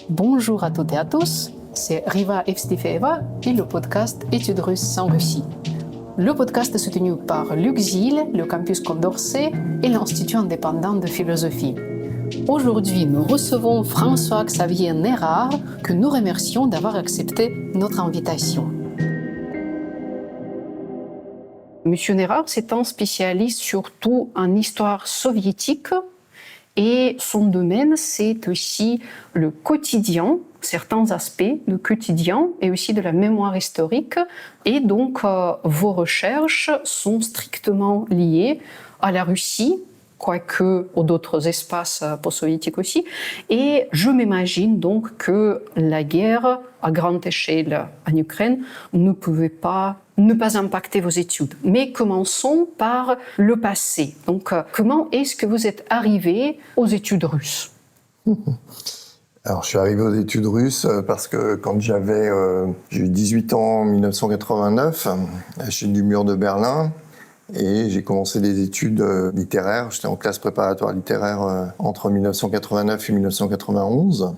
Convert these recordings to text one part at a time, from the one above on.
Bonjour à toutes et à tous, c'est Riva Evstifeeva et le podcast Études russes en Russie. Le podcast est soutenu par l'UXIL, le campus Condorcet et l'Institut indépendant de philosophie. Aujourd'hui, nous recevons François-Xavier Nérard, que nous remercions d'avoir accepté notre invitation. Monsieur Nérard, c'est un spécialiste surtout en histoire soviétique et son domaine, c'est aussi le quotidien, certains aspects du quotidien et aussi de la mémoire historique. Et donc, vos recherches sont strictement liées à la Russie, quoique aux d'autres espaces post-soviétiques aussi. Et je m'imagine donc que la guerre à grande échelle en Ukraine ne pouvait pas ne pas impacter vos études. Mais commençons par le passé. Donc, comment est-ce que vous êtes arrivé aux études russes ? Alors, je suis arrivé aux études russes parce que quand j'ai eu 18 ans en 1989, à la chute du mur de Berlin, et j'ai commencé des études littéraires. J'étais en classe préparatoire littéraire entre 1989 et 1991.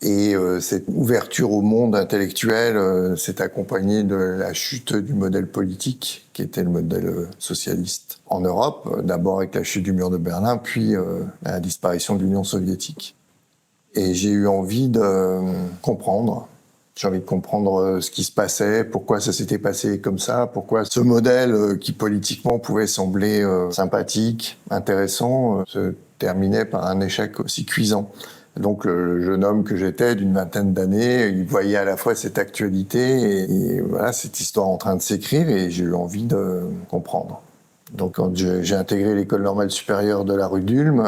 Et cette ouverture au monde intellectuel s'est accompagnée de la chute du modèle politique, qui était le modèle socialiste en Europe, d'abord avec la chute du mur de Berlin, puis la disparition de l'Union soviétique. Et j'ai eu envie de comprendre. J'ai envie de comprendre ce qui se passait, pourquoi ça s'était passé comme ça, pourquoi ce modèle qui politiquement pouvait sembler sympathique, intéressant, se terminait par un échec aussi cuisant. Donc le jeune homme que j'étais, d'une vingtaine d'années, il voyait à la fois cette actualité et voilà, cette histoire en train de s'écrire, et j'ai eu envie de comprendre. Donc quand j'ai intégré l'école normale supérieure de la rue d'Ulm,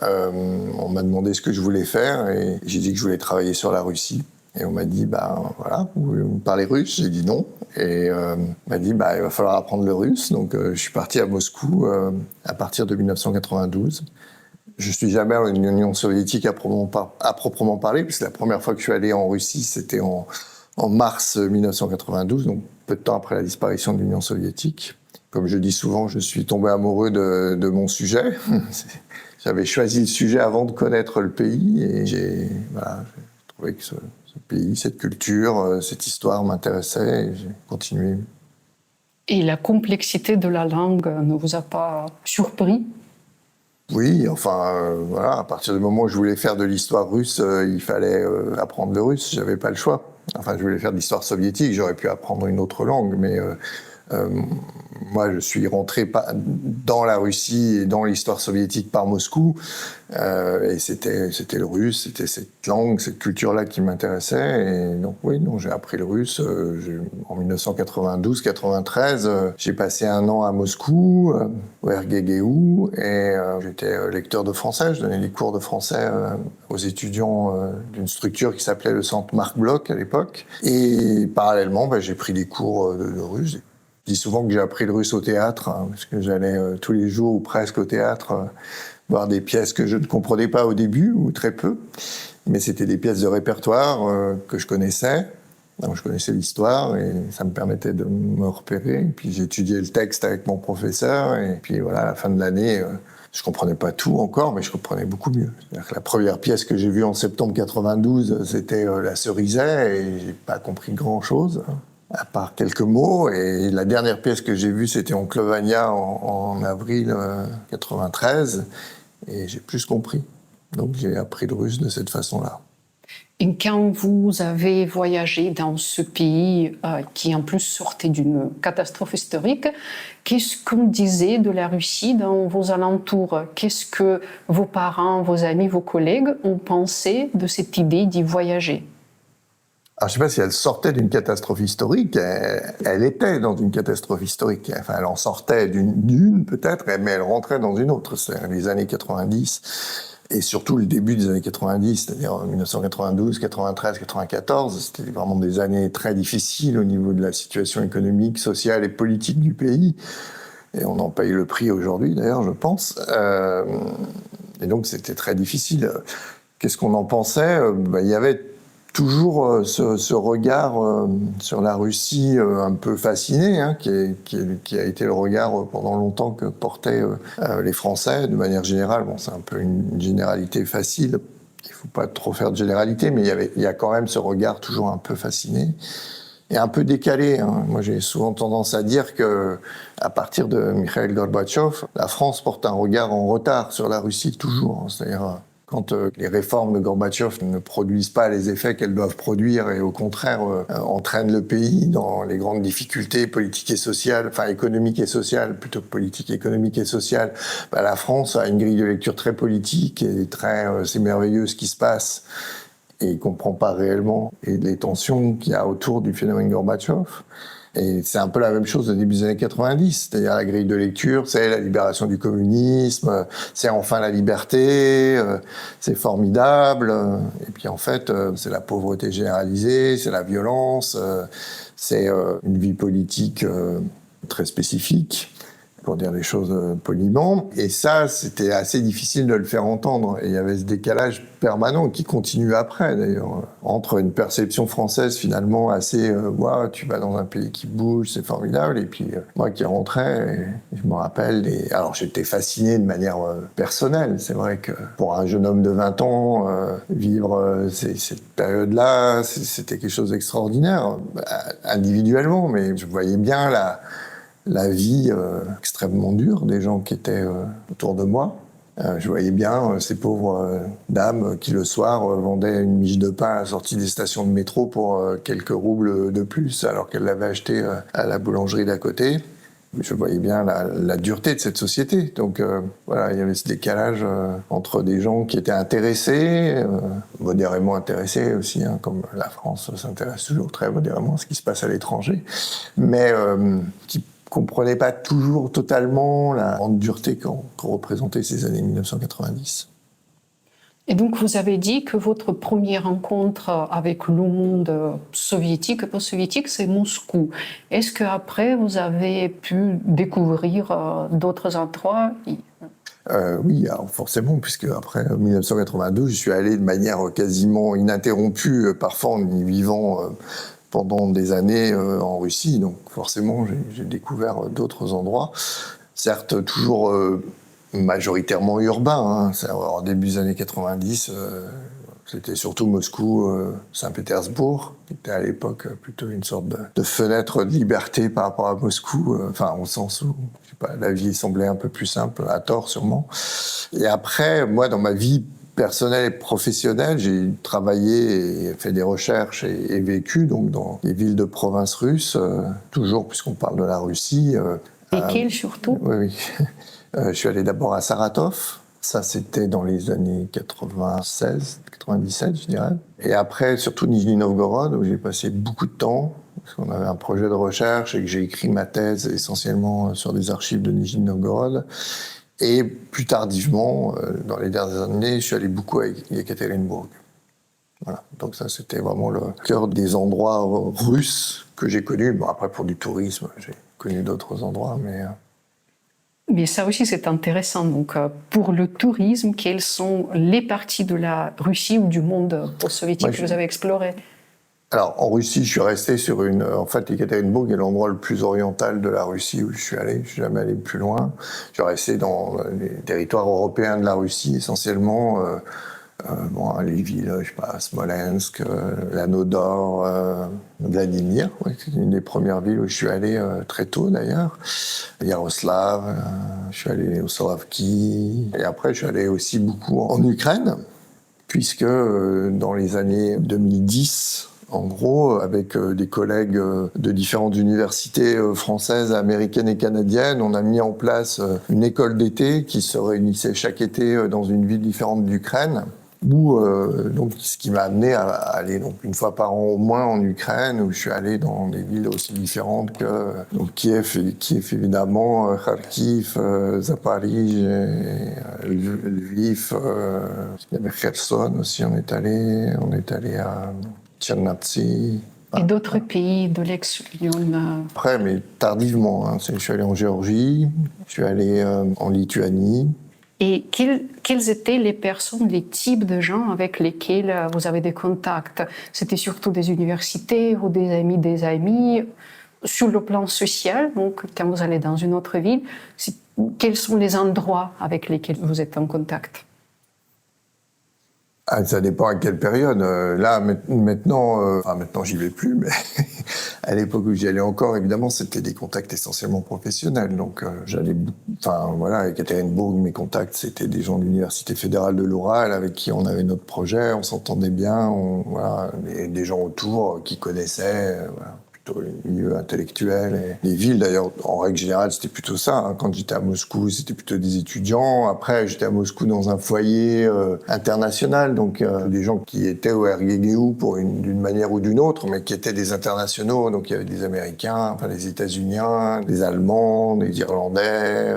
on m'a demandé ce que je voulais faire, et j'ai dit que je voulais travailler sur la Russie. Et on m'a dit, voilà, vous parlez russe? J'ai dit non. Et on m'a dit, il va falloir apprendre le russe. Donc je suis parti à Moscou à partir de 1992. Je suis jamais allé en Union soviétique à proprement parler, puisque la première fois que je suis allé en Russie, c'était en mars 1992, donc peu de temps après la disparition de l'Union soviétique. Comme je dis souvent, je suis tombé amoureux de mon sujet. J'avais choisi le sujet avant de connaître le pays, et j'ai trouvé que ce pays, cette culture, cette histoire m'intéressait, et j'ai continué. Et la complexité de la langue ne vous a pas surpris ? Oui, voilà, à partir du moment où je voulais faire de l'histoire russe, il fallait apprendre le russe, j'avais pas le choix. Enfin, je voulais faire de l'histoire soviétique, j'aurais pu apprendre une autre langue, mais moi, je suis rentré dans la Russie et dans l'histoire soviétique par Moscou, et c'était le russe, c'était cette langue, cette culture-là qui m'intéressait. Et donc oui, j'ai appris le russe en 1992-93. J'ai passé un an à Moscou, au RGGU, et j'étais lecteur de français. Je donnais des cours de français aux étudiants d'une structure qui s'appelait le Centre Marc Bloch à l'époque. Et parallèlement, j'ai pris des cours de russe. Je dis souvent que j'ai appris le russe au théâtre, parce que j'allais tous les jours ou presque au théâtre voir des pièces que je ne comprenais pas au début, ou très peu. Mais c'était des pièces de répertoire que je connaissais. Donc je connaissais l'histoire, et ça me permettait de me repérer. Et puis j'étudiais le texte avec mon professeur, et puis voilà, à la fin de l'année, je comprenais pas tout encore, mais je comprenais beaucoup mieux. C'est-à-dire que la première pièce que j'ai vue en septembre 92, c'était La Cerisay, et j'ai pas compris grand-chose, à part quelques mots. Et la dernière pièce que j'ai vue, c'était Oncle Vania en avril 93, et j'ai plus compris. Donc j'ai appris le russe de cette façon-là. Et quand vous avez voyagé dans ce pays qui en plus sortait d'une catastrophe historique, qu'est-ce qu'on disait de la Russie dans vos alentours ? Qu'est-ce que vos parents, vos amis, vos collègues ont pensé de cette idée d'y voyager ? Alors, je ne sais pas si elle sortait d'une catastrophe historique, elle était dans une catastrophe historique. Enfin, elle en sortait d'une peut-être, mais elle rentrait dans une autre. C'est les années 90, et surtout le début des années 90, c'est-à-dire 1992, 93, 94. C'était vraiment des années très difficiles au niveau de la situation économique, sociale et politique du pays. Et on en paye le prix aujourd'hui, d'ailleurs, je pense. Et donc, c'était très difficile. Qu'est-ce qu'on en pensait ? Il y avait toujours ce regard sur la Russie un peu fasciné, qui a été le regard pendant longtemps que portaient les Français de manière générale. Bon, c'est un peu une généralité facile il ne faut pas trop faire de généralité, mais il y a quand même ce regard toujours un peu fasciné et un peu décalé. Hein. Moi, j'ai souvent tendance à dire que, à partir de Mikhail Gorbatchev, la France porte un regard en retard sur la Russie toujours. Hein. C'est-à-dire, quand les réformes de Gorbatchev ne produisent pas les effets qu'elles doivent produire et au contraire entraînent le pays dans les grandes difficultés politiques et sociales, enfin économiques et sociales, plutôt que politiques, économiques et sociales, la France a une grille de lecture très politique et très c'est merveilleux ce qui se passe et il ne comprend pas réellement et les tensions qu'il y a autour du phénomène Gorbatchev. Et c'est un peu la même chose au début des années 90, c'est-à-dire la grille de lecture, c'est la libération du communisme, c'est enfin la liberté, c'est formidable. Et puis en fait, c'est la pauvreté généralisée, c'est la violence, c'est une vie politique très spécifique, pour dire les choses poliment. Et ça, c'était assez difficile de le faire entendre. Et il y avait ce décalage permanent qui continue après, d'ailleurs, entre une perception française finalement assez wow, tu vas dans un pays qui bouge, c'est formidable. Et puis moi qui rentrais, je me rappelle, alors j'étais fasciné de manière personnelle. C'est vrai que pour un jeune homme de 20 ans, vivre cette période-là, c'était quelque chose d'extraordinaire, individuellement, mais je voyais bien la vie extrêmement dure des gens qui étaient autour de moi. Je voyais bien ces pauvres dames qui le soir vendaient une miche de pain à la sortie des stations de métro pour quelques roubles de plus alors qu'elles l'avaient acheté à la boulangerie d'à côté. Je voyais bien la dureté de cette société. Donc voilà, il y avait ce décalage entre des gens qui étaient intéressés, modérément intéressés aussi, hein, comme la France s'intéresse toujours très modérément à ce qui se passe à l'étranger, mais qui comprenaient pas toujours totalement la grande dureté qu'ont représenté ces années 1990. Et donc, vous avez dit que votre première rencontre avec le monde soviétique et post-soviétique, c'est Moscou. Est-ce qu'après, vous avez pu découvrir d'autres endroits ? Oui, alors forcément, puisque après 1992, je suis allé de manière quasiment ininterrompue, parfois en y vivant pendant des années en Russie. Donc forcément, j'ai découvert d'autres endroits. Certes, toujours majoritairement urbain. Hein. Au début des années 90, c'était surtout Moscou, Saint-Pétersbourg, qui était à l'époque plutôt une sorte de fenêtre de liberté par rapport à Moscou, enfin au sens où je sais pas, la vie semblait un peu plus simple, à tort sûrement. Et après, moi, dans ma vie personnelle et professionnelle, j'ai travaillé et fait des recherches et vécu donc dans les villes de province russes, toujours puisqu'on parle de la Russie. Lesquelles surtout ? Oui. Je suis allé d'abord à Saratov. Ça, c'était dans les années 96, 97, je dirais. Et après, surtout Nijni Novgorod, où j'ai passé beaucoup de temps, parce qu'on avait un projet de recherche et que j'ai écrit ma thèse essentiellement sur des archives de Nijni Novgorod. Et plus tardivement, dans les dernières années, je suis allé beaucoup à Ekaterinbourg. Voilà. Donc ça, c'était vraiment le cœur des endroits russes que j'ai connus. Bon, après, pour du tourisme, j'ai connu d'autres endroits, mais... Mais ça aussi, c'est intéressant. Donc, pour le tourisme, quelles sont les parties de la Russie ou du monde post-soviétique que vous avez explorées ? Alors, en Russie, je suis resté sur une... En fait, Ekaterinbourg est l'endroit le plus oriental de la Russie où je suis allé. Je suis jamais allé plus loin. Je suis resté dans les territoires européens de la Russie, essentiellement. Les villes, je sais pas, Smolensk, l'Anneau d'Or, Vladimir, c'est une des premières villes où je suis allé très tôt d'ailleurs. Yaroslav, je suis allé au Solovki. Et après, je suis allé aussi beaucoup en Ukraine, puisque dans les années 2010, en gros, avec des collègues de différentes universités françaises, américaines et canadiennes, on a mis en place une école d'été qui se réunissait chaque été dans une ville différente d'Ukraine. Donc, ce qui m'a amené à aller donc, une fois par an au moins en Ukraine, où je suis allé dans des villes aussi différentes que donc, Kiev évidemment, Kharkiv, Zaporizhzhia, Lviv, il y avait Kherson aussi, on est allé à Tchernivtsi. Et d'autres pays de l'ex-Union. Après, mais tardivement. Hein. Je suis allé en Géorgie, je suis allé en Lituanie. Et quelles étaient les personnes, les types de gens avec lesquels vous avez des contacts ? C'était surtout des universités ou des amis. Sur le plan social, donc quand vous allez dans une autre ville, quels sont les endroits avec lesquels vous êtes en contact ? Ah, ça dépend à quelle période. Là, maintenant, j'y vais plus, mais à l'époque où j'y allais encore, évidemment, c'était des contacts essentiellement professionnels. Donc, à Ekaterinbourg, mes contacts, c'était des gens de l'Université fédérale de l'Oural avec qui on avait notre projet, on s'entendait bien, et des gens autour qui connaissaient, plutôt les milieux intellectuels et les villes. D'ailleurs, en règle générale, c'était plutôt ça. Hein. Quand j'étais à Moscou, c'était plutôt des étudiants. Après, j'étais à Moscou dans un foyer international, donc des gens qui étaient au RGGU d'une manière ou d'une autre, mais qui étaient des internationaux. Donc il y avait des Américains, des États-Uniens, des Allemands, des Irlandais.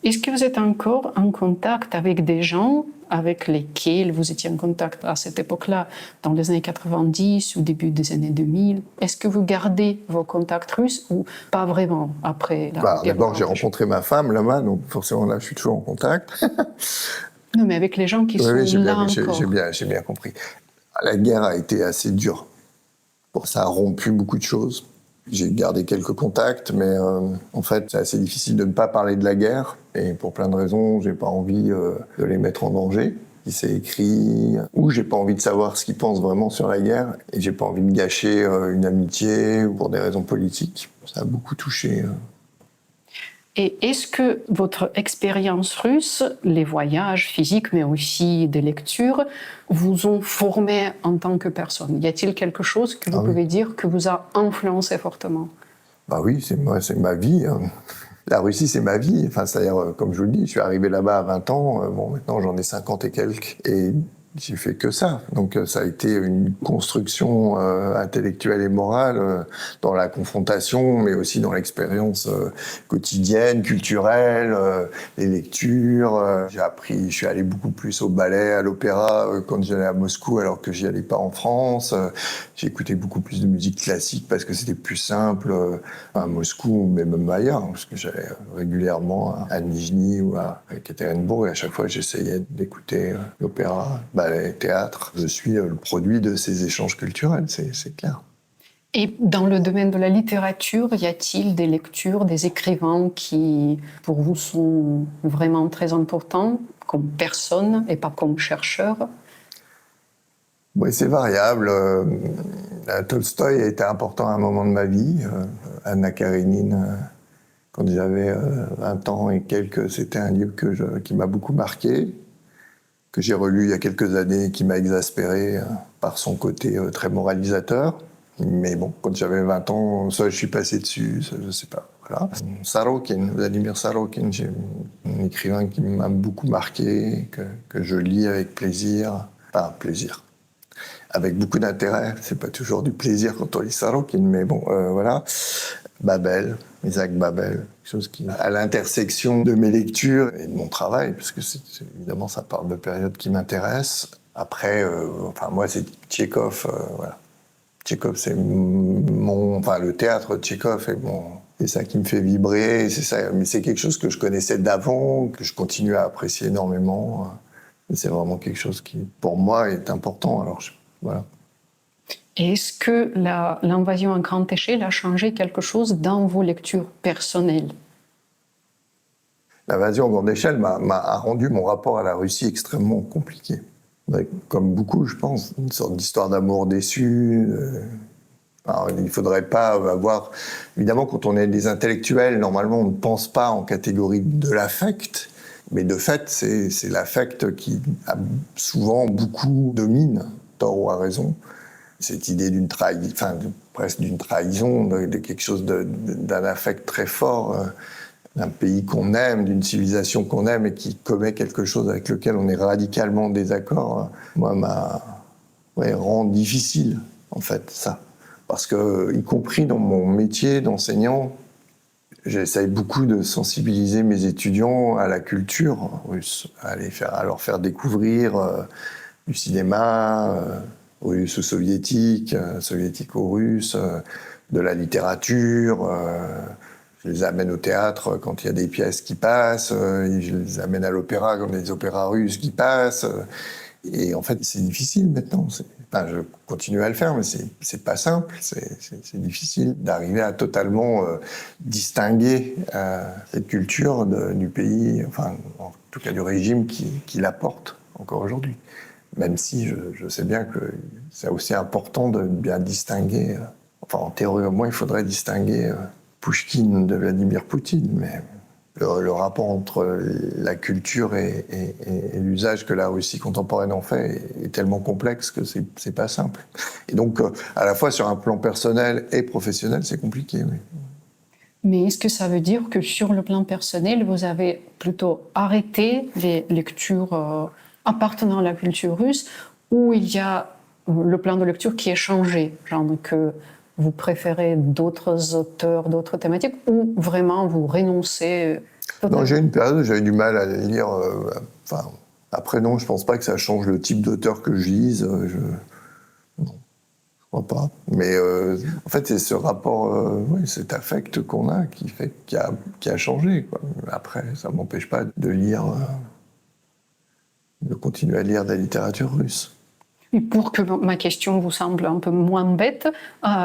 Est-ce que vous êtes encore en contact avec des gens avec lesquels vous étiez en contact à cette époque-là, dans les années 90 ou début des années 2000? Est-ce que vous gardez vos contacts russes ou pas vraiment après la guerre? D'abord, j'ai rencontré ma femme là-bas, donc forcément là, je suis toujours en contact. Non, mais avec les gens qui sont là encore. J'ai bien compris. La guerre a été assez dure. Bon, ça a rompu beaucoup de choses. J'ai gardé quelques contacts, mais en fait, c'est assez difficile de ne pas parler de la guerre. Et pour plein de raisons, j'ai pas envie de les mettre en danger. Il s'est écrit, ou j'ai pas envie de savoir ce qu'ils pensent vraiment sur la guerre, et j'ai pas envie de gâcher une amitié ou pour des raisons politiques. Ça a beaucoup touché. Et est-ce que votre expérience russe, les voyages physiques, mais aussi des lectures, vous ont formé en tant que personne? Y a-t-il quelque chose que vous pouvez dire que vous a influencé fortement? Bah oui, c'est ma vie. Hein. La Russie, c'est ma vie. Enfin, c'est-à-dire, comme je vous le dis, je suis arrivé là-bas à 20 ans. Maintenant, j'en ai 50 et quelques. Et j'ai fait que ça. Donc, ça a été une construction intellectuelle et morale dans la confrontation, mais aussi dans l'expérience quotidienne, culturelle, les lectures. Je suis allé beaucoup plus au ballet, à l'opéra quand j'allais à Moscou, alors que j'y allais pas en France. J'ai écouté beaucoup plus de musique classique parce que c'était plus simple à Moscou, mais même ailleurs, parce que j'allais régulièrement à Nijni ou à Ekaterinbourg, et à chaque fois, j'essayais d'écouter l'opéra, ballet, théâtre. Je suis le produit de ces échanges culturels, c'est clair. Et dans le domaine de la littérature, y a-t-il des lectures, des écrivains qui, pour vous, sont vraiment très importants, comme personne et pas comme chercheur? Oui, c'est variable. Tolstoï a été important à un moment de ma vie. Anna Karénine, quand j'avais 20 ans et quelques, c'était un livre qui m'a beaucoup marqué, que j'ai relu il y a quelques années, qui m'a exaspéré par son côté très moralisateur. Mais bon, quand j'avais 20 ans, soit je suis passé dessus, soit je sais pas. Voilà. Vladimir Sarokin, j'ai un écrivain qui m'a beaucoup marqué, que je lis avec plaisir. Enfin, plaisir. Avec beaucoup d'intérêt. C'est pas toujours du plaisir quand on lit Sarokin, mais bon, voilà. Babel, Isaac Babel, quelque chose qui à l'intersection de mes lectures et de mon travail, parce que évidemment ça parle de périodes qui m'intéressent. Après, moi c'est Tchekhov, voilà. Tchekhov c'est le théâtre de Tchekhov c'est ça qui me fait vibrer, c'est ça, mais c'est quelque chose que je connaissais d'avant, que je continue à apprécier énormément. C'est vraiment quelque chose qui, pour moi, est important. Alors, voilà. Est-ce que l'invasion à grande échelle a changé quelque chose dans vos lectures personnelles? L'invasion à grande échelle a rendu mon rapport à la Russie extrêmement compliqué. Comme beaucoup, je pense, une sorte d'histoire d'amour déçu. Alors, il ne faudrait pas avoir... Évidemment, quand on est des intellectuels, normalement, on ne pense pas en catégorie de l'affect. Mais de fait, c'est l'affect qui a souvent beaucoup domine, tort ou à raison. Cette idée presque d'une trahison, de quelque chose d'un affect très fort, d'un pays qu'on aime, d'une civilisation qu'on aime et qui commet quelque chose avec lequel on est radicalement en désaccord, rend difficile, en fait, ça. Parce que, y compris dans mon métier d'enseignant, j'essaye beaucoup de sensibiliser mes étudiants à la culture russe, à leur faire découvrir du cinéma russe ou soviétique, soviético-russe, de la littérature. Je les amène au théâtre quand il y a des pièces qui passent, je les amène à l'opéra quand il y a des opéras russes qui passent. Et en fait, c'est difficile maintenant. Je continue à le faire, mais c'est pas simple. C'est difficile d'arriver à totalement distinguer cette culture du pays, enfin, en tout cas du régime qui la porte encore aujourd'hui. Même si je sais bien que c'est aussi important de bien distinguer. Enfin, en théorie, au moins, il faudrait distinguer Pouchkine de Vladimir Poutine, mais le rapport entre la culture et l'usage que la Russie contemporaine en fait est tellement complexe que c'est pas simple. Et donc, à la fois sur un plan personnel et professionnel, c'est compliqué. Oui. Mais est-ce que ça veut dire que sur le plan personnel, vous avez plutôt arrêté les lectures appartenant à la culture russe, ou il y a le plan de lecture qui est changé, genre que vous préférez d'autres auteurs, d'autres thématiques, ou vraiment vous renoncez totalement? Non, j'ai eu une période où j'avais du mal à lire. Enfin, après, non, je pense pas que ça change le type d'auteur que je lise. Non, je crois pas. Mais en fait, c'est ce rapport, cet affect qu'on a qui a changé, quoi. Après, ça m'empêche pas de lire, de continuer à lire de la littérature russe. Et pour que ma question vous semble un peu moins bête,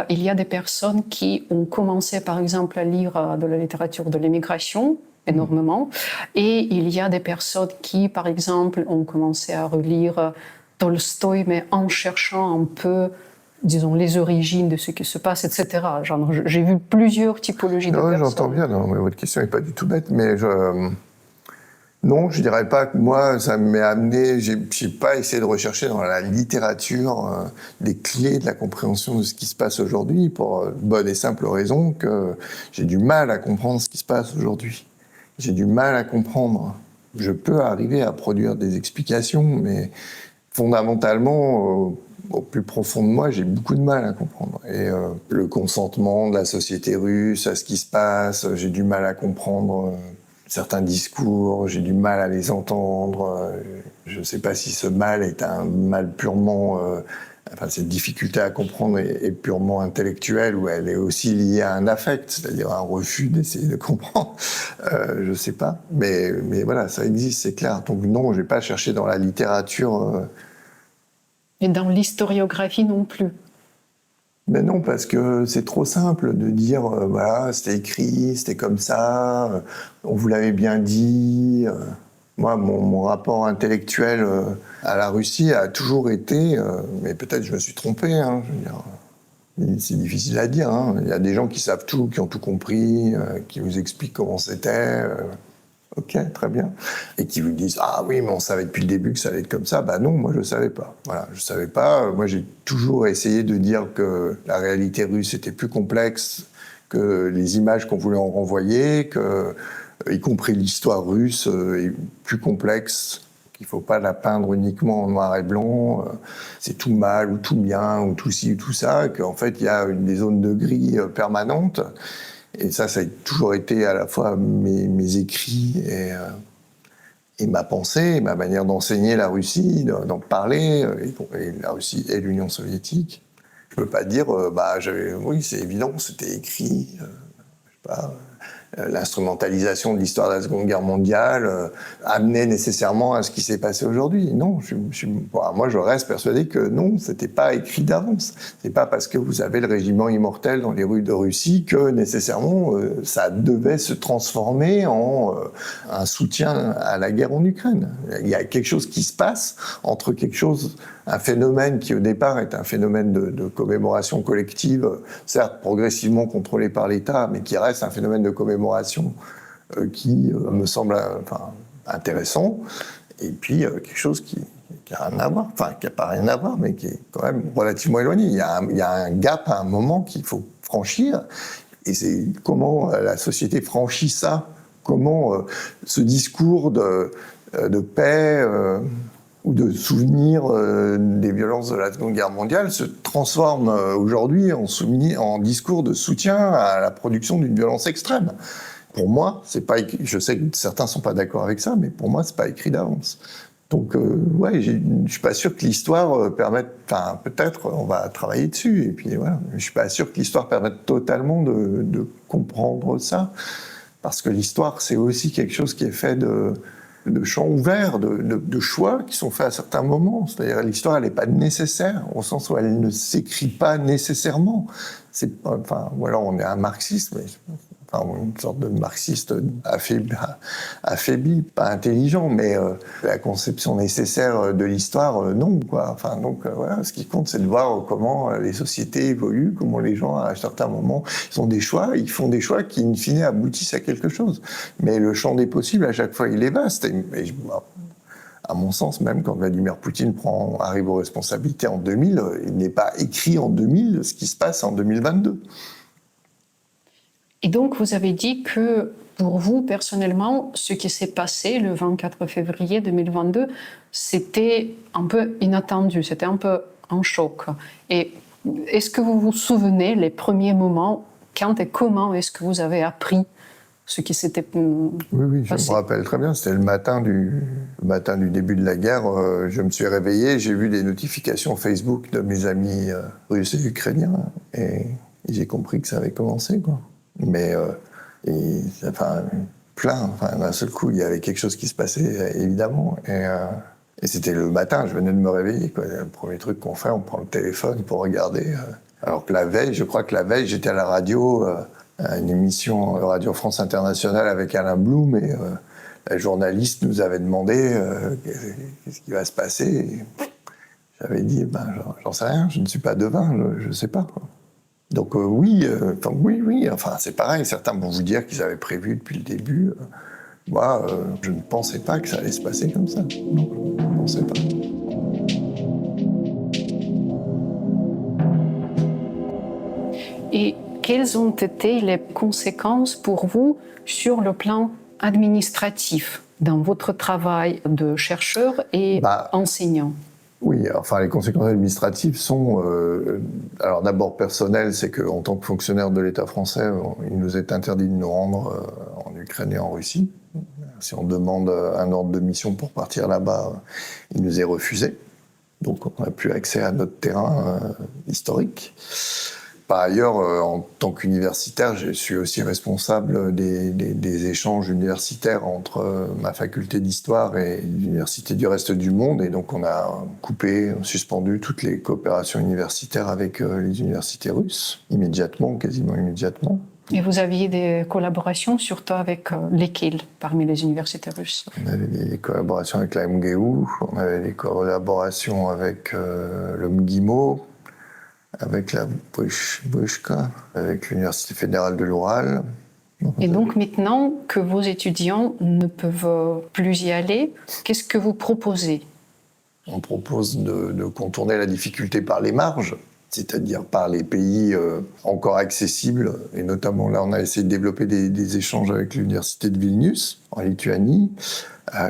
il y a des personnes qui ont commencé par exemple à lire de la littérature de l'émigration, énormément, et il y a des personnes qui par exemple ont commencé à relire Tolstoï, mais en cherchant un peu, disons, les origines de ce qui se passe, etc. Genre, j'ai vu plusieurs typologies de personnes. J'entends bien, non, mais votre question n'est pas du tout bête, mais non, je dirais pas que moi, ça m'est amené. J'ai pas essayé de rechercher dans la littérature les clés de la compréhension de ce qui se passe aujourd'hui, pour bonne et simple raison que j'ai du mal à comprendre ce qui se passe aujourd'hui. J'ai du mal à comprendre. Je peux arriver à produire des explications, mais fondamentalement, au plus profond de moi, j'ai beaucoup de mal à comprendre. Et le consentement de la société russe à ce qui se passe, j'ai du mal à comprendre. Certains discours, j'ai du mal à les entendre. Je ne sais pas si ce mal est un mal purement... cette difficulté à comprendre est purement intellectuelle, ou elle est aussi liée à un affect, c'est-à-dire un refus d'essayer de comprendre. Je ne sais pas. Mais voilà, ça existe, c'est clair. Donc non, je n'ai pas cherché dans la littérature... Et dans l'historiographie non plus. Mais non, parce que c'est trop simple de dire, voilà, c'était écrit, c'était comme ça, on vous l'avait bien dit. Moi, mon rapport intellectuel à la Russie a toujours été, mais peut-être je me suis trompé, hein, je veux dire, c'est difficile à dire. Hein. Il y a des gens qui savent tout, qui ont tout compris, qui vous expliquent comment c'était. Ok, très bien. Et qui vous disent « Ah oui, mais on savait depuis le début que ça allait être comme ça. » Ben non, moi je ne savais pas. Voilà, je ne savais pas. Moi j'ai toujours essayé de dire que la réalité russe était plus complexe que les images qu'on voulait en renvoyer, que, y compris l'histoire russe est plus complexe, qu'il ne faut pas la peindre uniquement en noir et blanc, c'est tout mal ou tout bien ou tout ci ou tout ça, qu'en fait il y a des zones de gris permanentes. Et ça a toujours été à la fois mes écrits et ma pensée, ma manière d'enseigner la Russie, d'en parler, et la Russie et l'Union soviétique. Je ne peux pas dire, oui, c'est évident, c'était écrit, je sais pas, l'instrumentalisation de l'histoire de la Seconde Guerre mondiale amenait nécessairement à ce qui s'est passé aujourd'hui. Non, moi je reste persuadé que non, c'était pas écrit d'avance. C'est pas parce que vous avez le régiment immortel dans les rues de Russie que nécessairement ça devait se transformer en un soutien à la guerre en Ukraine. Il y a quelque chose qui se passe entre un phénomène qui au départ est un phénomène de commémoration collective, certes progressivement contrôlé par l'État, mais qui reste un phénomène de commémoration qui me semble intéressant, et puis quelque chose qui n'a rien à voir, enfin qui n'a pas rien à voir, mais qui est quand même relativement éloigné. Il y a un gap à un moment qu'il faut franchir, et c'est comment la société franchit ça, comment ce discours de paix... ou de souvenirs des violences de la Seconde Guerre mondiale se transforme aujourd'hui en discours de soutien à la production d'une violence extrême. Pour moi, c'est pas écrit, je sais que certains sont pas d'accord avec ça, mais pour moi, c'est pas écrit d'avance. Donc, je suis pas sûr que l'histoire permette, enfin, peut-être, on va travailler dessus, et puis voilà. Je suis pas sûr que l'histoire permette totalement de comprendre ça, parce que l'histoire, c'est aussi quelque chose qui est fait de champs ouverts, de choix qui sont faits à certains moments. C'est-à-dire l'histoire, elle n'est pas nécessaire, au sens où elle ne s'écrit pas nécessairement. Ou alors on est un marxiste, mais enfin, une sorte de marxiste affaibli, pas intelligent, mais la conception nécessaire de l'histoire, non, quoi. Enfin, donc voilà, ce qui compte, c'est de voir comment les sociétés évoluent, comment les gens, à certains moments, ils font des choix qui, in fine, aboutissent à quelque chose. Mais le champ des possibles, à chaque fois, il est vaste. À mon sens, même quand Vladimir Poutine arrive aux responsabilités en 2000, il n'est pas écrit en 2000 ce qui se passe en 2022. Et donc, vous avez dit que pour vous, personnellement, ce qui s'est passé le 24 février 2022, c'était un peu inattendu, c'était un peu un choc. Et est-ce que vous vous souvenez les premiers moments, quand et comment est-ce que vous avez appris ce qui s'était passé? Oui, je me rappelle très bien. C'était le matin du début de la guerre. Je me suis réveillé, j'ai vu des notifications Facebook de mes amis russes et ukrainiens, et j'ai compris que ça avait commencé, quoi. Mais d'un seul coup, il y avait quelque chose qui se passait, évidemment. Et c'était le matin, je venais de me réveiller, quoi. Le premier truc qu'on fait, on prend le téléphone pour regarder. Alors que je crois que la veille, j'étais à la radio, à une émission Radio France Internationale avec Alain Blum, et la journaliste nous avait demandé qu'est-ce qui va se passer. Et j'avais dit, j'en sais rien, je ne suis pas devin, je ne sais pas, quoi. Donc oui, c'est pareil, certains vont vous dire qu'ils avaient prévu depuis le début. Moi, je ne pensais pas que ça allait se passer comme ça. Non, je ne pensais pas. Et quelles ont été les conséquences pour vous sur le plan administratif dans votre travail de chercheur et enseignant? Oui, enfin les conséquences administratives sont, alors d'abord personnelles, c'est qu'en tant que fonctionnaire de l'État français, il nous est interdit de nous rendre en Ukraine et en Russie. Si on demande un ordre de mission pour partir là-bas, il nous est refusé. Donc on n'a plus accès à notre terrain historique. Par ailleurs, en tant qu'universitaire, je suis aussi responsable des échanges universitaires entre ma faculté d'histoire et l'université du reste du monde. Et donc, on a suspendu toutes les coopérations universitaires avec les universités russes, quasiment immédiatement. Et vous aviez des collaborations, surtout avec lesquelles parmi les universités russes? On avait des collaborations avec la MGU, on avait des collaborations avec le MGIMO, avec la Bruchka, avec l'Université fédérale de l'Oural. Et donc maintenant que vos étudiants ne peuvent plus y aller, qu'est-ce que vous proposez? On propose de contourner la difficulté par les marges, c'est-à-dire par les pays encore accessibles. Et notamment là, on a essayé de développer des échanges avec l'Université de Vilnius, en Lituanie.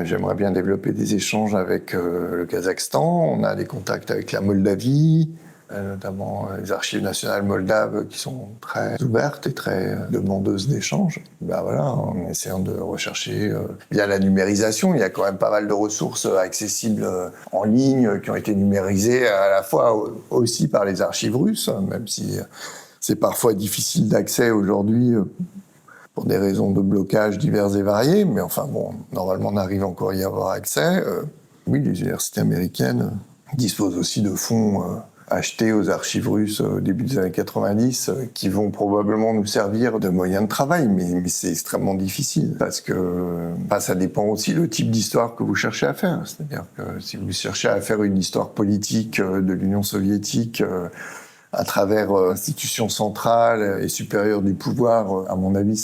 J'aimerais bien développer des échanges avec le Kazakhstan. On a des contacts avec la Moldavie, notamment les archives nationales moldaves qui sont très ouvertes et très demandeuses d'échanges. En essayant de rechercher via la numérisation, il y a quand même pas mal de ressources accessibles en ligne qui ont été numérisées à la fois aussi par les archives russes, même si c'est parfois difficile d'accès aujourd'hui pour des raisons de blocage diverses et variées, mais normalement on arrive encore à y avoir accès. Oui, les universités américaines disposent aussi de fonds achetés aux archives russes au début des années 90, qui vont probablement nous servir de moyen de travail, mais c'est extrêmement difficile, parce que ça dépend aussi le type d'histoire que vous cherchez à faire. C'est-à-dire que si vous cherchez à faire une histoire politique de l'Union soviétique à travers l'institution centrale et supérieure du pouvoir, à mon avis,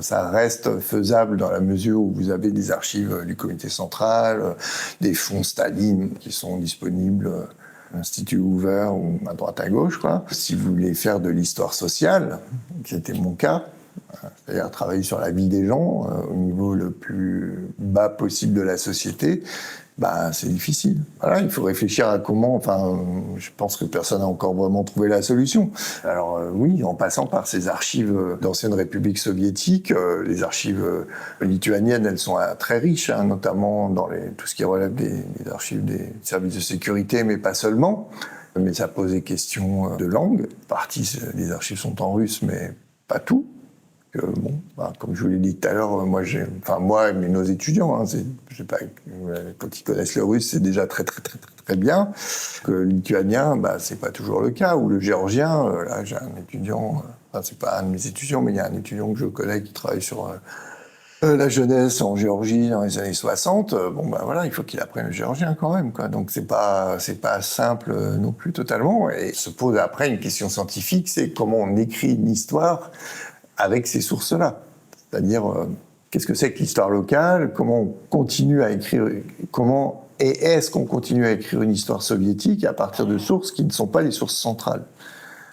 ça reste faisable dans la mesure où vous avez des archives du comité central, des fonds Staline qui sont disponibles, Institut Hoover ou à droite à gauche, quoi. Si vous voulez faire de l'histoire sociale, qui était mon cas, c'est-à-dire travailler sur la vie des gens au niveau le plus bas possible de la société, c'est difficile. Voilà, il faut réfléchir à comment. Je pense que personne n'a encore vraiment trouvé la solution. Alors oui, en passant par ces archives d'anciennes républiques soviétiques, les archives lituaniennes, elles sont très riches, notamment dans tout ce qui relève des archives des services de sécurité, mais pas seulement. Mais ça pose des questions de langue. Une partie des archives sont en russe, mais pas tout. Comme je vous l'ai dit tout à l'heure, moi et nos étudiants, quand ils connaissent le russe, c'est déjà très très très très très bien. Le lituanien, c'est pas toujours le cas. Ou le géorgien, là j'ai un étudiant, c'est pas un de mes étudiants, mais il y a un étudiant que je connais qui travaille sur la jeunesse en Géorgie dans les années 60. Il faut qu'il apprenne le géorgien quand même, quoi. Donc c'est pas simple non plus totalement. Et se pose après une question scientifique, c'est comment on écrit une histoire avec ces sources-là. C'est-à-dire, qu'est-ce que c'est que l'histoire locale ? Comment on continue à écrire ? Est-ce qu'on continue à écrire une histoire soviétique à partir de sources qui ne sont pas les sources centrales ?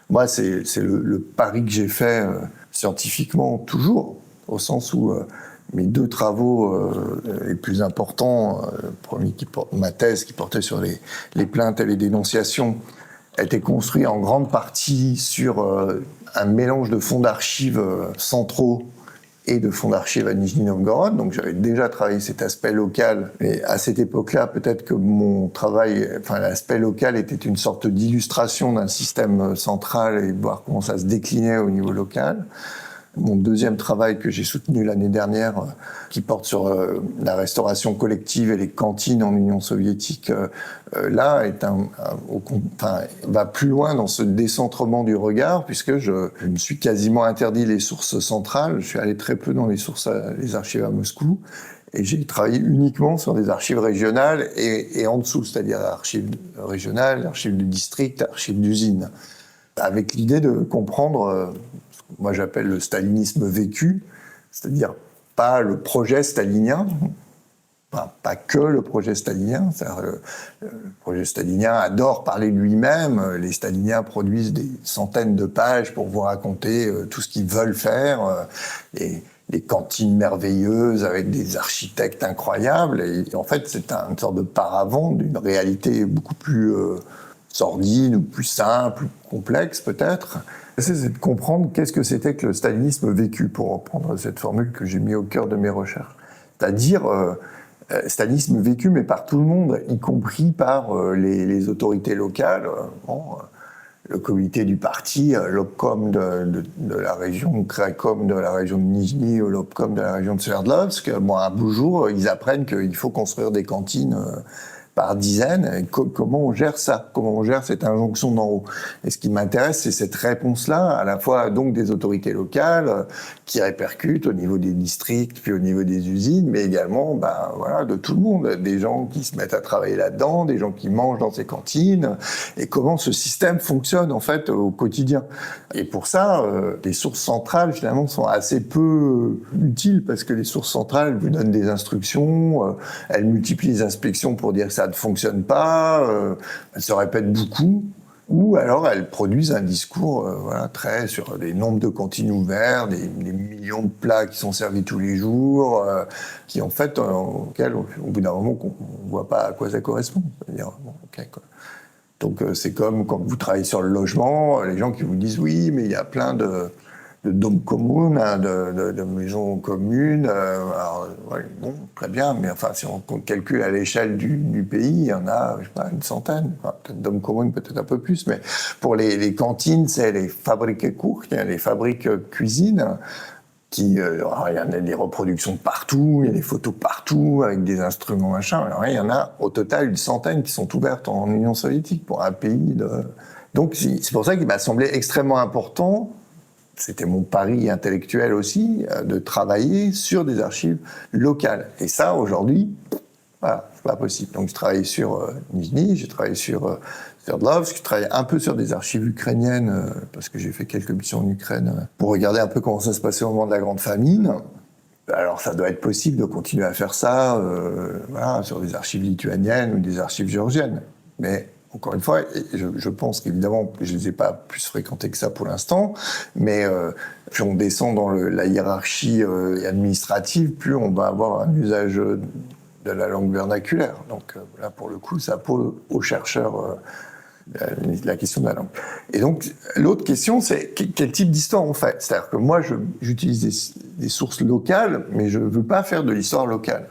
Moi, c'est le pari que j'ai fait scientifiquement toujours, au sens où mes 2 travaux les plus importants, le premier ma thèse qui portait sur les plaintes et les dénonciations, a été construit en grande partie sur un mélange de fonds d'archives centraux et de fonds d'archives à Nijni Novgorod. Donc j'avais déjà travaillé cet aspect local. Et à cette époque-là, peut-être que mon travail, l'aspect local était une sorte d'illustration d'un système central et voir comment ça se déclinait au niveau local. Mon deuxième travail que j'ai soutenu l'année dernière, qui porte sur la restauration collective et les cantines en Union soviétique, là va plus loin dans ce décentrement du regard, puisque je me suis quasiment interdit les sources centrales. Je suis allé très peu dans les archives à Moscou, et j'ai travaillé uniquement sur des archives régionales et en dessous, c'est-à-dire archives régionales, archives de district, archives d'usine, avec l'idée de comprendre moi j'appelle le stalinisme vécu, c'est-à-dire pas le projet stalinien, pas que le projet stalinien. Le projet stalinien adore parler de lui-même, les staliniens produisent des centaines de pages pour vous raconter tout ce qu'ils veulent faire, des cantines merveilleuses avec des architectes incroyables, et en fait c'est une sorte de paravent d'une réalité beaucoup plus sordide, ou plus simple, plus complexe peut-être. C'est de comprendre qu'est-ce que c'était que le stalinisme vécu, pour reprendre cette formule que j'ai mis au cœur de mes recherches. C'est-à-dire stalinisme vécu, mais par tout le monde, y compris par les autorités locales. Le comité du parti, l'obkom de la région, Krakom de la région de Nijni, ou l'obkom de la région de Sverdlovsk. Un beau jour, ils apprennent qu'il faut construire des cantines par dizaines. Comment on gère ça ? Comment on gère cette injonction d'en haut ? Et ce qui m'intéresse, c'est cette réponse-là, à la fois donc des autorités locales qui répercutent au niveau des districts, puis au niveau des usines, mais également de tout le monde, des gens qui se mettent à travailler là-dedans, des gens qui mangent dans ces cantines, et comment ce système fonctionne en fait au quotidien. Et pour ça, les sources centrales finalement sont assez peu utiles, parce que les sources centrales vous donnent des instructions, elles multiplient les inspections pour dire que ça ne fonctionne pas, elles se répètent beaucoup, ou alors elles produisent un discours très sur des nombres de cantines ouvertes, des millions de plats qui sont servis tous les jours, qui en fait, auxquels au bout d'un moment on ne voit pas à quoi ça correspond. C'est-à-dire, donc c'est comme quand vous travaillez sur le logement, les gens qui vous disent oui, mais il y a plein de dômes communs, de maisons communes. Très bien, mais si on calcule à l'échelle du pays, il y en a, une centaine. Peut-être dômes communs, peut-être un peu plus, mais pour les cantines, c'est les fabriques courtes, les fabriques cuisines, il y en a des reproductions partout, il y a des photos partout, avec des instruments, machin. Alors, il y en a au total une centaine qui sont ouvertes en Union soviétique, pour un pays de... Donc c'est pour ça qu'il m'a semblé extrêmement important, c'était mon pari intellectuel aussi, de travailler sur des archives locales. Et ça, aujourd'hui, c'est pas possible. Donc, je travaille sur Nijni, j'ai travaillé sur Sverdlovsk, je travaille un peu sur des archives ukrainiennes, parce que j'ai fait quelques missions en Ukraine, pour regarder un peu comment ça se passait au moment de la Grande Famine. Alors, ça doit être possible de continuer à faire ça, sur des archives lituaniennes ou des archives géorgiennes. Mais encore une fois, je pense qu'évidemment, je ne les ai pas plus fréquentés que ça pour l'instant, mais plus on descend dans la hiérarchie administrative, plus on va avoir un usage de la langue vernaculaire. Donc là, pour le coup, ça pose aux chercheurs la question de la langue. Et donc, l'autre question, c'est quel type d'histoire on fait ? C'est-à-dire que moi, j'utilise des sources locales, mais je ne veux pas faire de l'histoire locale.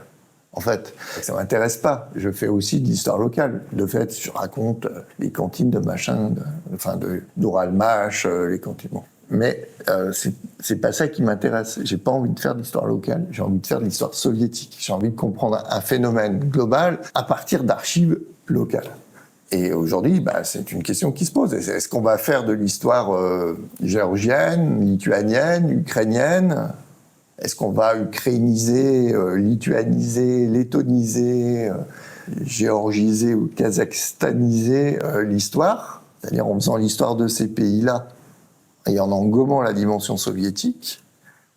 En fait, ça ne m'intéresse pas. Je fais aussi de l'histoire locale. De fait, je raconte les cantines de machin, d'Oral Mach, les cantines. Bon. Mais c'est pas ça qui m'intéresse. J'ai pas envie de faire de l'histoire locale, j'ai envie de faire de l'histoire soviétique. J'ai envie de comprendre un phénomène global à partir d'archives locales. Et aujourd'hui, c'est une question qui se pose. Est-ce qu'on va faire de l'histoire géorgienne, lituanienne, ukrainienne ? Est-ce qu'on va ukrainiser, lituaniser, lettoniser, géorgiser ou kazakhstaniser l'histoire ? C'est-à-dire en faisant l'histoire de ces pays-là et en gommant la dimension soviétique,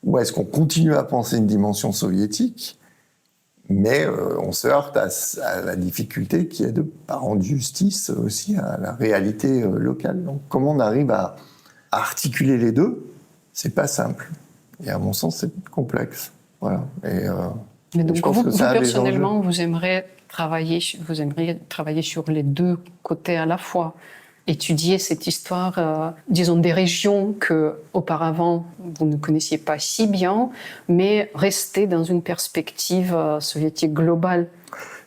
ou est-ce qu'on continue à penser une dimension soviétique, mais on se heurte à la difficulté qui est de ne pas rendre justice aussi à la réalité locale. Donc comment on arrive à articuler les deux, c'est pas simple. Et à mon sens, c'est complexe. Voilà. Mais donc vous personnellement, vous aimeriez travailler sur les deux côtés à la fois. Étudier cette histoire, disons, des régions que auparavant vous ne connaissiez pas si bien, mais rester dans une perspective soviétique globale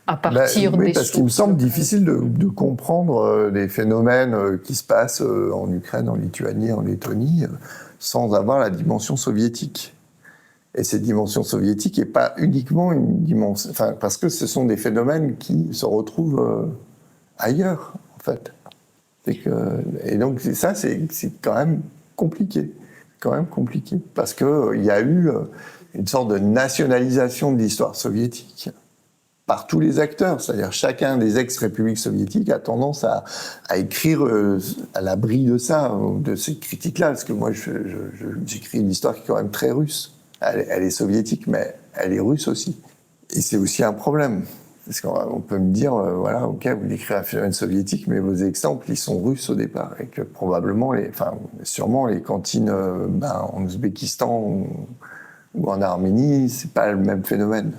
à partir des parce qu'il me semble difficile de comprendre les phénomènes qui se passent en Ukraine, en Lituanie, en Lettonie, sans avoir la dimension soviétique. Et cette dimension soviétique n'est pas uniquement une dimension... Enfin, parce que ce sont des phénomènes qui se retrouvent ailleurs, en fait. Et donc ça, c'est quand même compliqué. Parce qu'il y a eu une sorte de nationalisation de l'histoire soviétique par tous les acteurs. C'est-à-dire chacun des ex-républiques soviétiques a tendance à écrire à l'abri de ça, de ces critiques-là. Parce que moi, j'écris une histoire qui est quand même très russe. Elle est soviétique, mais elle est russe aussi. Et c'est aussi un problème. Parce qu'on peut me dire, voilà, ok, vous décrivez un phénomène soviétique, mais vos exemples, ils sont russes au départ. Et que probablement, sûrement les cantines en Ouzbékistan ou en Arménie, c'est pas le même phénomène.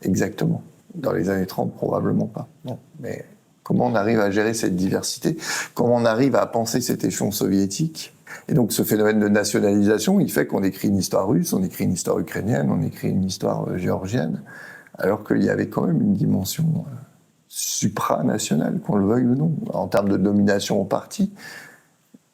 Exactement. Dans les années 30, probablement pas. Non. Mais comment on arrive à gérer cette diversité ? Comment on arrive à penser cet échelon soviétique ? Et donc ce phénomène de nationalisation, il fait qu'on écrit une histoire russe, on écrit une histoire ukrainienne, on écrit une histoire géorgienne, alors qu'il y avait quand même une dimension supranationale, qu'on le veuille ou non, en termes de domination au parti.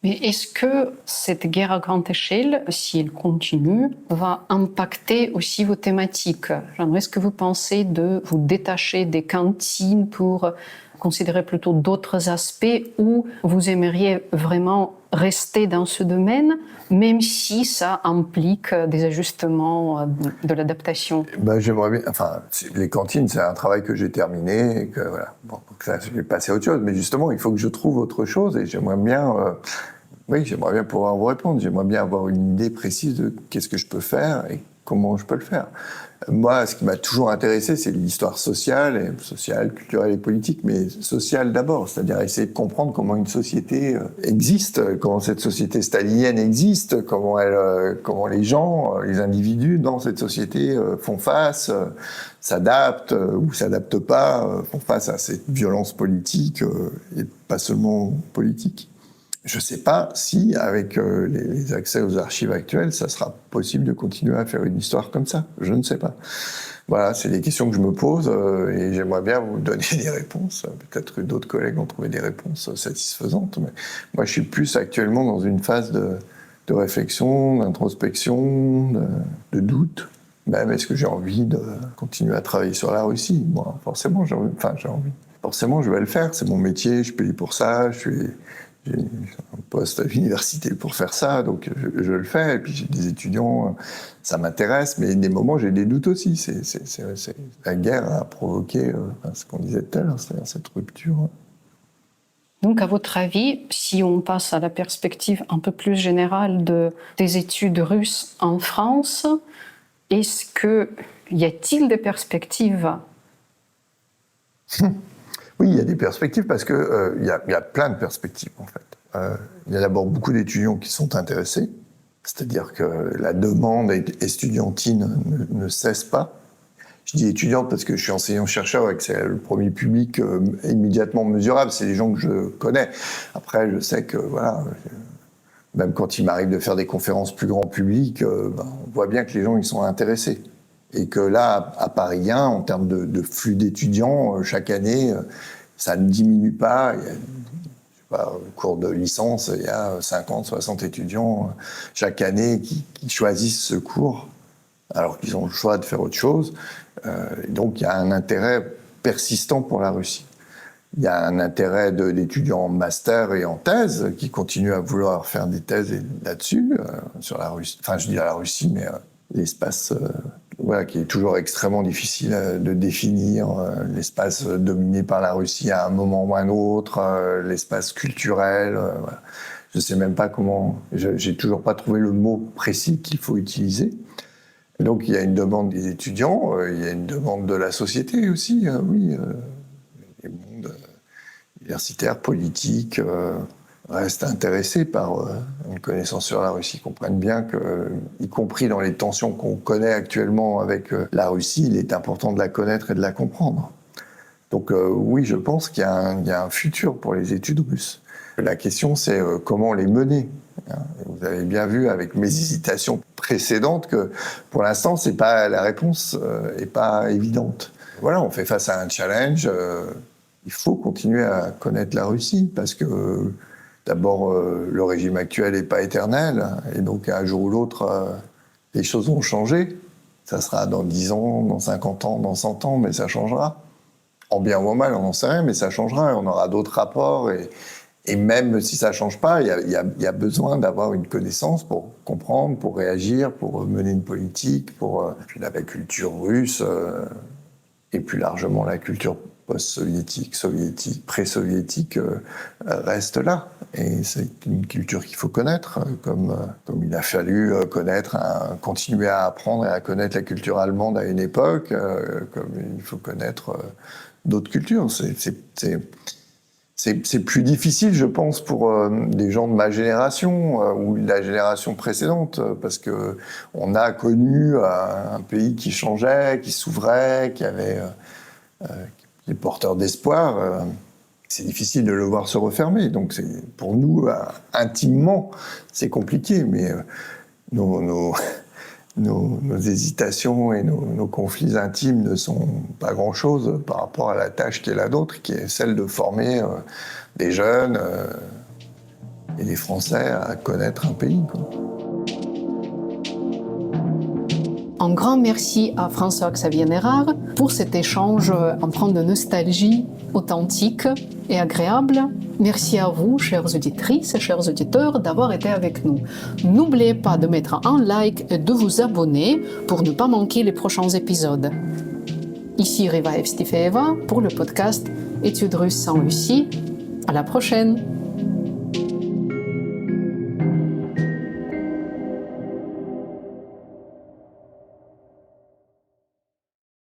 Mais est-ce que cette guerre à grande échelle, si elle continue, va impacter aussi vos thématiques ? Est-ce que vous pensez de vous détacher des cantines pour considérer plutôt d'autres aspects, ou vous aimeriez vraiment rester dans ce domaine, même si ça implique des ajustements, de l'adaptation ? J'aimerais bien. Enfin, les cantines, c'est un travail que j'ai terminé, et que voilà. Bon, donc ça, je vais passer à autre chose. Mais justement, il faut que je trouve autre chose, et j'aimerais bien. J'aimerais bien pouvoir vous répondre. J'aimerais bien avoir une idée précise de qu'est-ce que je peux faire et comment je peux le faire. Moi, ce qui m'a toujours intéressé, c'est l'histoire sociale, culturelle et politique, mais sociale d'abord, c'est-à-dire essayer de comprendre comment une société existe, comment cette société stalinienne existe, comment les gens, les individus dans cette société font face, s'adaptent ou s'adaptent pas, font face à cette violence politique et pas seulement politique. Je ne sais pas si, avec les accès aux archives actuelles, ça sera possible de continuer à faire une histoire comme ça. Je ne sais pas. Voilà, c'est des questions que je me pose et j'aimerais bien vous donner des réponses. Peut-être que d'autres collègues ont trouvé des réponses satisfaisantes, mais moi, je suis plus actuellement dans une phase de réflexion, d'introspection, de doute. Même, est-ce que j'ai envie de continuer à travailler sur la Russie ? Moi, forcément, j'ai envie. Forcément, je vais le faire. C'est mon métier, je suis payé pour ça, j'ai un poste à l'université pour faire ça, donc je le fais. Et puis j'ai des étudiants, ça m'intéresse, mais des moments j'ai des doutes aussi. La guerre a provoqué ce qu'on disait tout à l'heure, c'est-à-dire cette rupture. Donc, à votre avis, si on passe à la perspective un peu plus générale des études russes en France, y a-t-il des perspectives ? Oui, il y a des perspectives parce que il y a plein de perspectives en fait. Il y a d'abord beaucoup d'étudiants qui sont intéressés, c'est-à-dire que la demande estudiantine ne cesse pas. Je dis étudiante parce que je suis enseignant-chercheur et que c'est le premier public immédiatement mesurable, c'est les gens que je connais. Après, je sais que voilà, même quand il m'arrive de faire des conférences plus grand public, on voit bien que les gens ils sont intéressés. Et que là, à Paris 1, en termes de flux d'étudiants, chaque année, ça ne diminue pas. Je cours de licence, il y a 50, 60 étudiants chaque année qui choisissent ce cours, alors qu'ils ont le choix de faire autre chose. Et donc, il y a un intérêt persistant pour la Russie. Il y a un intérêt d'étudiants en master et en thèse qui continuent à vouloir faire des thèses là-dessus, sur la Russie. Enfin, je dis la Russie, mais l'espace qui est toujours extrêmement difficile de définir, l'espace dominé par la Russie à un moment ou à un autre, l'espace culturel. Voilà. Je ne sais même pas comment... J'ai toujours pas trouvé le mot précis qu'il faut utiliser. Donc, il y a une demande des étudiants, il y a une demande de la société aussi, oui. Les mondes universitaires, politiques, restent intéressés par une connaissance sur la Russie, comprennent bien que, y compris dans les tensions qu'on connaît actuellement avec la Russie, il est important de la connaître et de la comprendre. Donc oui, je pense qu'il y a un futur pour les études russes. La question, c'est comment les mener. Vous avez bien vu avec mes hésitations précédentes que pour l'instant, la réponse n'est pas évidente. Voilà, on fait face à un challenge. Il faut continuer à connaître la Russie parce que d'abord, le régime actuel n'est pas éternel et donc un jour ou l'autre, les choses vont changer. Ça sera dans 10 ans, dans 50 ans, dans 100 ans, mais ça changera. En bien ou en mal, on n'en sait rien, mais ça changera. On aura d'autres rapports et même si ça ne change pas, il y a besoin d'avoir une connaissance pour comprendre, pour réagir, pour mener une politique, puis la culture russe et plus largement la culture post-soviétique, soviétique, pré-soviétique reste là. Et c'est une culture qu'il faut connaître, comme il a fallu continuer à apprendre et à connaître la culture allemande à une époque, comme il faut connaître d'autres cultures. C'est plus difficile, je pense, pour des gens de ma génération ou de la génération précédente, parce que on a connu un pays qui changeait, qui s'ouvrait, qui est porteur d'espoir. C'est difficile de le voir se refermer. Donc, pour nous, intimement, c'est compliqué, mais nos hésitations et nos conflits intimes ne sont pas grand-chose par rapport à la tâche qui est la nôtre, qui est celle de former des jeunes et des Français à connaître un pays, quoi. Un grand merci à François-Xavier Nérard pour cet échange empreint de nostalgie authentique et agréable. Merci à vous, chères auditrices et chers auditeurs, d'avoir été avec nous. N'oubliez pas de mettre un like et de vous abonner pour ne pas manquer les prochains épisodes. Ici Riva Evstifeeva pour le podcast Études russes en Russie. À la prochaine!